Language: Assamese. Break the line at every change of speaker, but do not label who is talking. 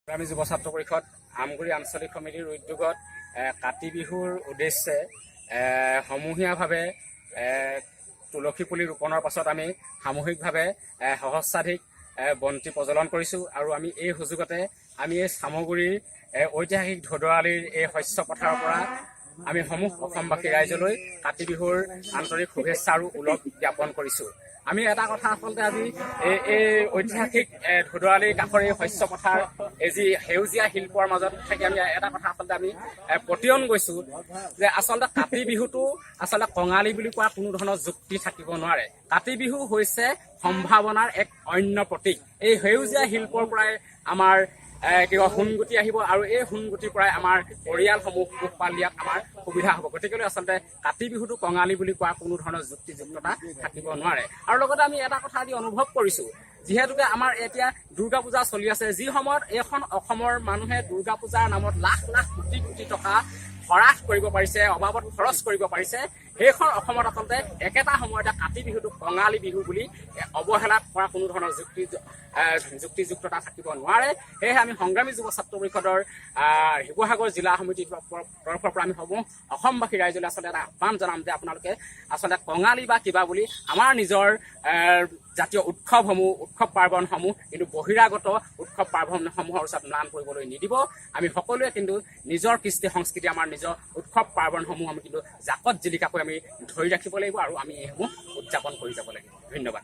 আমি যুৱ ছাত্ৰ পৰিষদ আমগুৰি আঞ্চলিক সমিতিৰ উদ্যোগত কাতি বিহুৰ উদ্দেশ্যে সমূহীয়াভাৱে তুলসী পুলি ৰোপণৰ পাছত আমি সামূহিকভাৱে সহস্ৰাধিক বন্তি প্ৰজ্বলন কৰিছোঁ। আৰু আমি এই সুযোগতে আমি এই চামগুৰিৰ ঐতিহাসিক ঢদৰালিৰ এই শস্য পথাৰৰ পৰা আমি সমূহ অসমবাসী ৰাইজলৈ কাতি বিহুৰ আন্তৰিক শুভেচ্ছা আৰু ওলগ জ্ঞাপন কৰিছোঁ। আমি এটা কথা আচলতে আজি এই ঐতিহাসিক ঢদৰালিৰ কাষৰ এই শস্য পথাৰ এই যি সেউজীয়া শিল্পৰ মাজত থাকি আমি এটা কথা আচলতে আমি পতিয়ন গৈছোঁ যে আচলতে কাতি বিহুটো আচলতে কঙালী বুলি কোৱা কোনো ধৰণৰ যুক্তি থাকিব নোৱাৰে। কাতি বিহু হৈছে সম্ভাৱনাৰ এক অন্য প্ৰতীক। এই সেউজীয়া শিল্পৰ পৰাই আমাৰ সোণগুটি আহিব আৰু এই সোণগুটিৰ পৰাই আমাৰ পৰিয়ালসমূহ পোহপাল দিয়াত আমাৰ সুবিধা হ'ব। গতিকে আচলতে কাতি বিহুটো কঙালী বুলি কোৱা কোনো ধৰণৰ যুক্তিযুক্ততা থাকিব নোৱাৰে। আৰু লগতে আমি এটা কথা আজি অনুভৱ কৰিছোঁ, যিহেতুকে আমাৰ এতিয়া দুৰ্গা পূজা চলি আছে, যি সময়ত এইখন অসমৰ মানুহে দুৰ্গা পূজাৰ নামত লাখ লাখ কোটি কোটি টকা খৰচ কৰিব পাৰিছে, অবাবত খৰচ কৰিব পাৰিছে, সেইখন অসমত আচলতে একেটা সময়তে কাতি বিহুটো কঙালী বিহু বুলি অৱহেলা কৰা কোনো ধৰণৰ যুক্তিযুক্ততা থাকিব নোৱাৰে। সেয়েহে আমি সংগ্ৰামী যুৱ ছাত্ৰ পৰিষদৰ শিৱসাগৰ জিলা সমিতিৰ তৰফৰ পৰা আমি সমূহ অসমবাসী ৰাইজলৈ আচলতে এটা আহ্বান জনাম যে আপোনালোকে আচলতে কঙালী বা কিবা বুলি আমাৰ নিজৰ জাতীয় উৎসৱ পাৰ্বণসমূহ কিন্তু বহিৰাগত উৎসৱ পাৰ্বণসমূহৰ ওচৰত ম্লান কৰিবলৈ নিদিব। আমি সকলোৱে কিন্তু নিজৰ কৃষ্টি সংস্কৃতি, আমাৰ নিজৰ উৎসৱ পাৰ্বণসমূহ আমি কিন্তু জাকত জিলিকাকৈ আমি ধৰি ৰাখিব লাগিব আৰু আমি এইসমূহ উদযাপন কৰি যাব লাগিব। ধন্যবাদ।